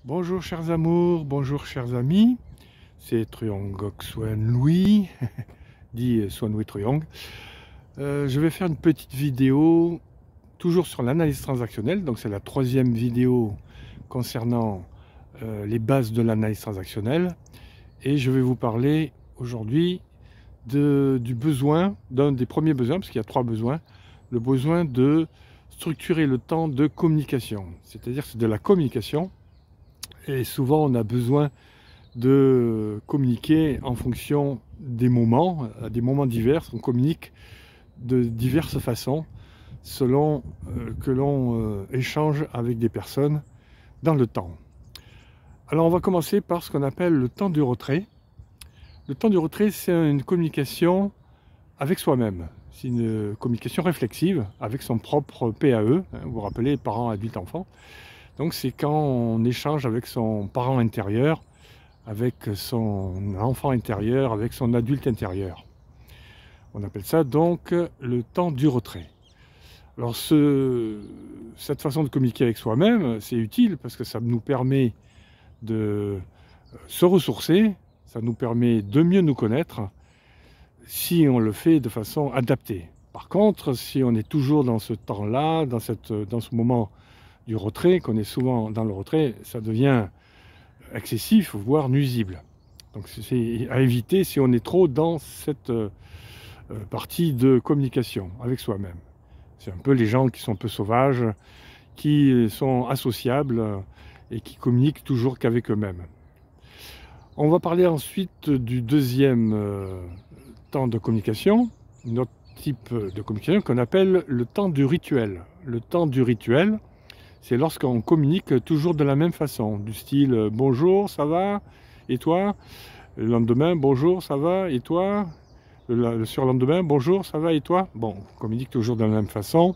Bonjour chers amours, bonjour chers amis, c'est Truong Xuan Louis, dit Xuan Louis Truong. Je vais faire une petite vidéo toujours sur l'analyse transactionnelle, donc c'est la troisième vidéo concernant les bases de l'analyse transactionnelle, et je vais vous parler aujourd'hui du besoin, d'un des premiers besoins, parce qu'il y a trois besoins, le besoin de structurer le temps de communication, c'est-à-dire c'est de la communication. Et souvent, on a besoin de communiquer en fonction des moments, à des moments divers. On communique de diverses façons selon que l'on échange avec des personnes dans le temps. Alors, on va commencer par ce qu'on appelle le temps du retrait. Le temps du retrait, c'est une communication avec soi-même. C'est une communication réflexive avec son propre PAE. Vous vous rappelez, parents, adultes, enfants. Donc c'est quand on échange avec son parent intérieur, avec son enfant intérieur, avec son adulte intérieur. On appelle ça donc le temps du retrait. Alors cette façon de communiquer avec soi-même, c'est utile parce que ça nous permet de se ressourcer, ça nous permet de mieux nous connaître si on le fait de façon adaptée. Par contre, si on est toujours dans ce temps-là, dans ce moment du retrait, qu'on est souvent dans le retrait, ça devient excessif, voire nuisible. Donc c'est à éviter si on est trop dans cette partie de communication avec soi-même. C'est un peu les gens qui sont un peu sauvages, qui sont associables et qui communiquent toujours qu'avec eux-mêmes. On va parler ensuite du deuxième temps de communication, notre type de communication qu'on appelle le temps du rituel. Le temps du rituel, c'est lorsqu'on communique toujours de la même façon, du style « bonjour, ça va? Et toi ?» Le lendemain « bonjour, ça va? Et toi ?» Le surlendemain « bonjour, ça va? Et toi ?» Bon, on communique toujours de la même façon.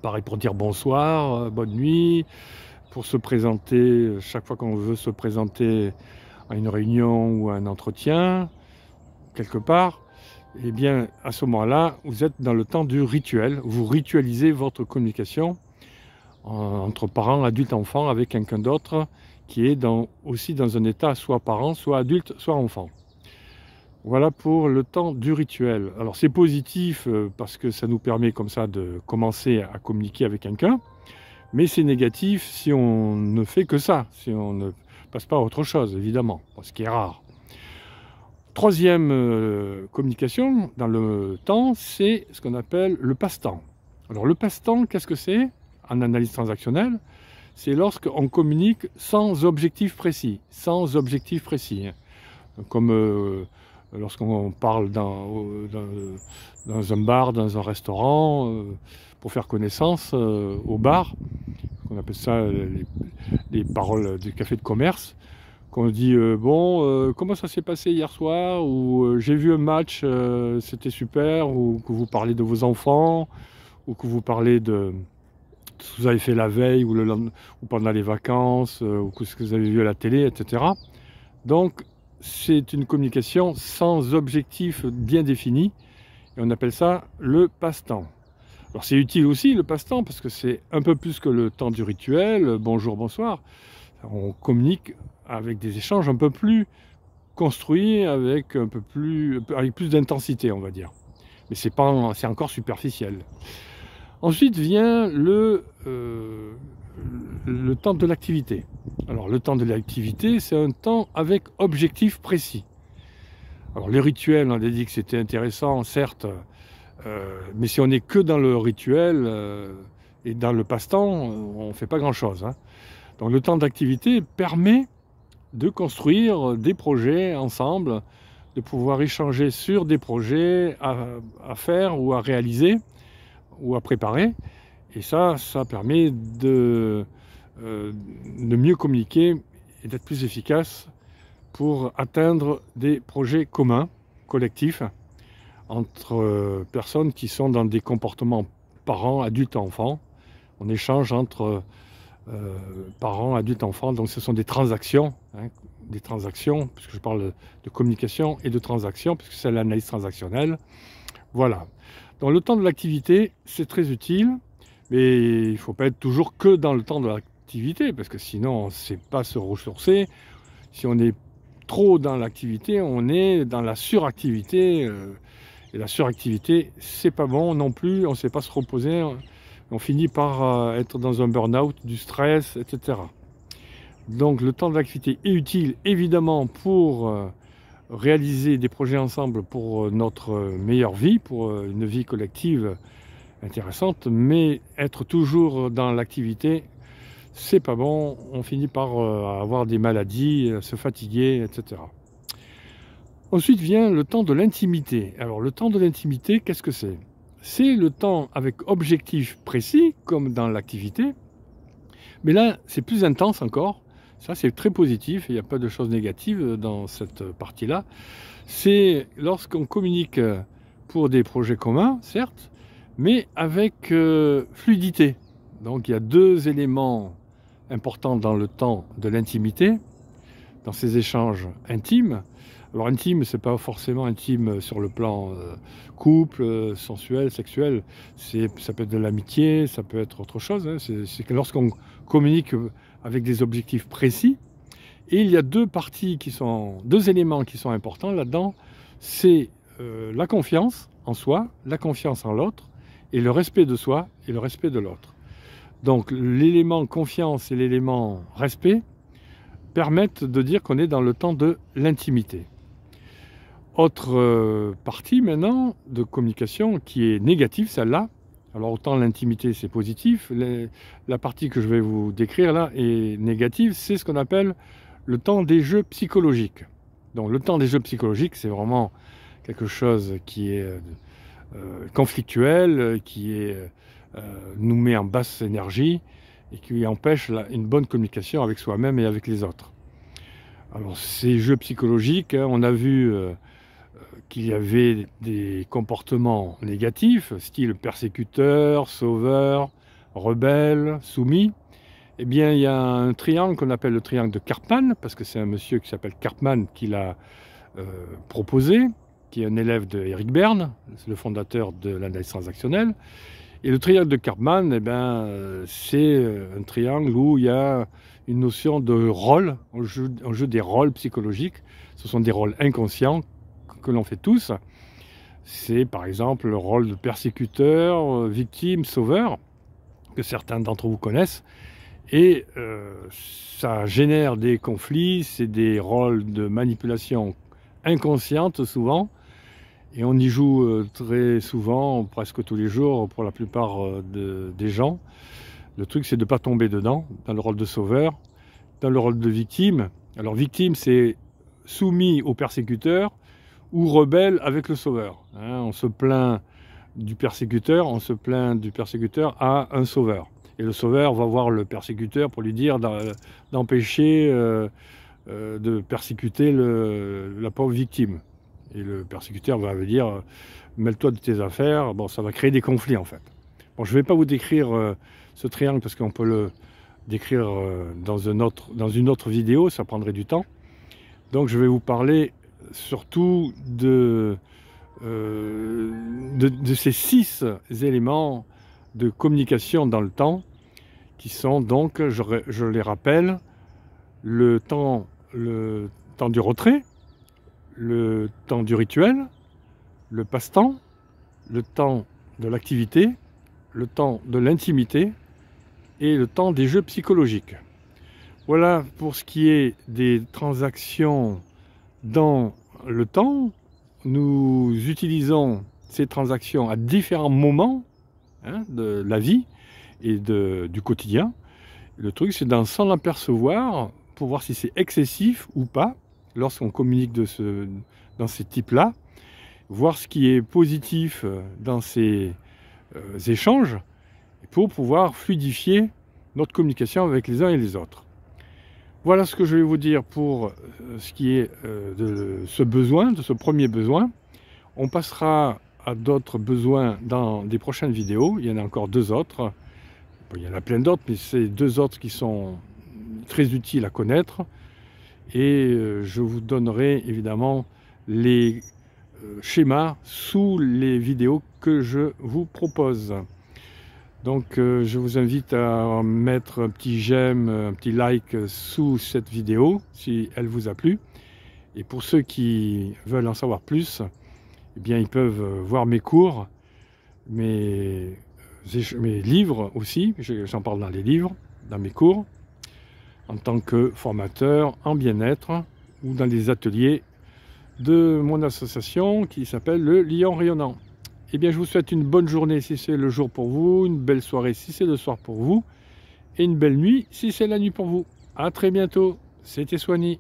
Pareil pour dire bonsoir, bonne nuit, pour se présenter, chaque fois qu'on veut se présenter à une réunion ou à un entretien, quelque part. Eh bien, à ce moment-là, vous êtes dans le temps du rituel. Vous ritualisez votre communication entre parents, adultes, enfants, avec quelqu'un d'autre qui est aussi dans un état soit parent, soit adulte, soit enfant. Voilà pour le temps du rituel. Alors c'est positif parce que ça nous permet comme ça de commencer à communiquer avec quelqu'un, mais c'est négatif si on ne fait que ça, si on ne passe pas à autre chose, évidemment, ce qui est rare. Troisième communication dans le temps, c'est ce qu'on appelle le passe-temps. Alors le passe-temps, qu'est-ce que c'est ? En analyse transactionnelle, c'est lorsqu'on communique sans objectif précis, comme lorsqu'on parle dans un bar, dans un restaurant, pour faire connaissance au bar, on appelle ça les paroles du café de commerce, qu'on dit comment ça s'est passé hier soir, ou j'ai vu un match, c'était super, ou que vous parlez de vos enfants, ou que vous parlez de ce que vous avez fait la veille ou pendant les vacances, ou ce que vous avez vu à la télé, etc. Donc, c'est une communication sans objectif bien défini, et on appelle ça le passe-temps. Alors, c'est utile aussi, le passe-temps, parce que c'est un peu plus que le temps du rituel, bonjour, bonsoir. On communique avec des échanges un peu plus construits, avec plus d'intensité, on va dire. Mais c'est encore superficiel. Ensuite vient le temps de l'activité. Alors le temps de l'activité, c'est un temps avec objectif précis. Alors les rituels, on a dit que c'était intéressant, certes, mais si on n'est que dans le rituel et dans le passe-temps, on ne fait pas grand-chose. Donc le temps d'activité permet de construire des projets ensemble, de pouvoir échanger sur des projets à faire ou à réaliser, ou à préparer, et ça permet de mieux communiquer et d'être plus efficace pour atteindre des projets communs, collectifs, entre personnes qui sont dans des comportements parents, adultes, enfants. On échange entre parents, adultes, enfants, donc ce sont des transactions, puisque je parle de communication et de transactions, puisque c'est l'analyse transactionnelle. Voilà. Donc le temps de l'activité, c'est très utile, mais il ne faut pas être toujours que dans le temps de l'activité, parce que sinon on ne sait pas se ressourcer. Si on est trop dans l'activité, on est dans la suractivité, et la suractivité, c'est pas bon non plus, on ne sait pas se reposer, on finit par être dans un burn-out, du stress, etc. Donc le temps de l'activité est utile évidemment pour réaliser des projets ensemble pour notre meilleure vie, pour une vie collective intéressante, mais être toujours dans l'activité, c'est pas bon, on finit par avoir des maladies, se fatiguer, etc. Ensuite vient le temps de l'intimité. Alors le temps de l'intimité, qu'est-ce que c'est? C'est le temps avec objectif précis, comme dans l'activité, mais là c'est plus intense encore. Ça c'est très positif, il n'y a pas de choses négatives dans cette partie-là. C'est lorsqu'on communique pour des projets communs, certes, mais avec fluidité. Donc il y a deux éléments importants dans le temps de l'intimité, dans ces échanges intimes. Alors intime, c'est pas forcément intime sur le plan couple, sensuel, sexuel. Ça peut être de l'amitié, ça peut être autre chose. Hein. C'est que lorsqu'on communique avec des objectifs précis. Et il y a deux éléments qui sont importants là-dedans. C'est la confiance en soi, la confiance en l'autre, et le respect de soi et le respect de l'autre. Donc l'élément confiance et l'élément respect permettent de dire qu'on est dans le temps de l'intimité. Autre partie maintenant de communication qui est négative, celle-là. Alors autant l'intimité c'est positif, la partie que je vais vous décrire là est négative, c'est ce qu'on appelle le temps des jeux psychologiques. Donc le temps des jeux psychologiques c'est vraiment quelque chose qui est conflictuel, qui nous met en basse énergie et qui empêche une bonne communication avec soi-même et avec les autres. Alors ces jeux psychologiques, hein, on a vu qu'il y avait des comportements négatifs, style persécuteur, sauveur, rebelle, soumis. Eh bien, il y a un triangle qu'on appelle le triangle de Karpman, parce que c'est un monsieur qui s'appelle Karpman qui l'a proposé, qui est un élève de Eric Berne, le fondateur de l'analyse transactionnelle. Et le triangle de Karpman, eh ben, c'est un triangle où il y a une notion de rôle, on joue des rôles psychologiques, ce sont des rôles inconscients, que l'on fait tous. C'est par exemple le rôle de persécuteur, victime, sauveur, que certains d'entre vous connaissent. Et ça génère des conflits, c'est des rôles de manipulation inconsciente souvent. Et on y joue très souvent, presque tous les jours, pour la plupart des gens. Le truc, c'est de ne pas tomber dedans, dans le rôle de sauveur, dans le rôle de victime. Alors victime, c'est soumis au persécuteur, ou rebelle avec le sauveur. Hein, on se plaint du persécuteur, à un sauveur. Et le sauveur va voir le persécuteur pour lui dire d'empêcher de persécuter la pauvre victime. Et le persécuteur va lui dire mêle-toi de tes affaires. Bon, ça va créer des conflits en fait. Bon, je ne vais pas vous décrire ce triangle parce qu'on peut le décrire dans une autre vidéo, ça prendrait du temps. Donc je vais vous parler surtout de ces 6 éléments de communication dans le temps qui sont donc, je les rappelle, le temps du retrait, le temps du rituel, le passe-temps, le temps de l'activité, le temps de l'intimité et le temps des jeux psychologiques. Voilà pour ce qui est des transactions dans le temps. Nous utilisons ces transactions à différents moments de la vie et du quotidien. Le truc, c'est d'en s'en apercevoir pour voir si c'est excessif ou pas lorsqu'on communique dans ces types-là, voir ce qui est positif dans ces échanges pour pouvoir fluidifier notre communication avec les uns et les autres. Voilà ce que je vais vous dire pour ce qui est de ce premier besoin. On passera à d'autres besoins dans des prochaines vidéos. Il y en a encore 2 autres. Bon, il y en a plein d'autres, mais c'est 2 autres qui sont très utiles à connaître. Et je vous donnerai évidemment les schémas sous les vidéos que je vous propose. Donc je vous invite à mettre un petit j'aime, un petit like sous cette vidéo si elle vous a plu. Et pour ceux qui veulent en savoir plus, eh bien ils peuvent voir mes cours, mes livres aussi, j'en parle dans les livres, dans mes cours, en tant que formateur en bien-être ou dans des ateliers de mon association qui s'appelle le Lion Rayonnant. Eh bien, je vous souhaite une bonne journée si c'est le jour pour vous, une belle soirée si c'est le soir pour vous, et une belle nuit si c'est la nuit pour vous. À très bientôt, c'était Soigny.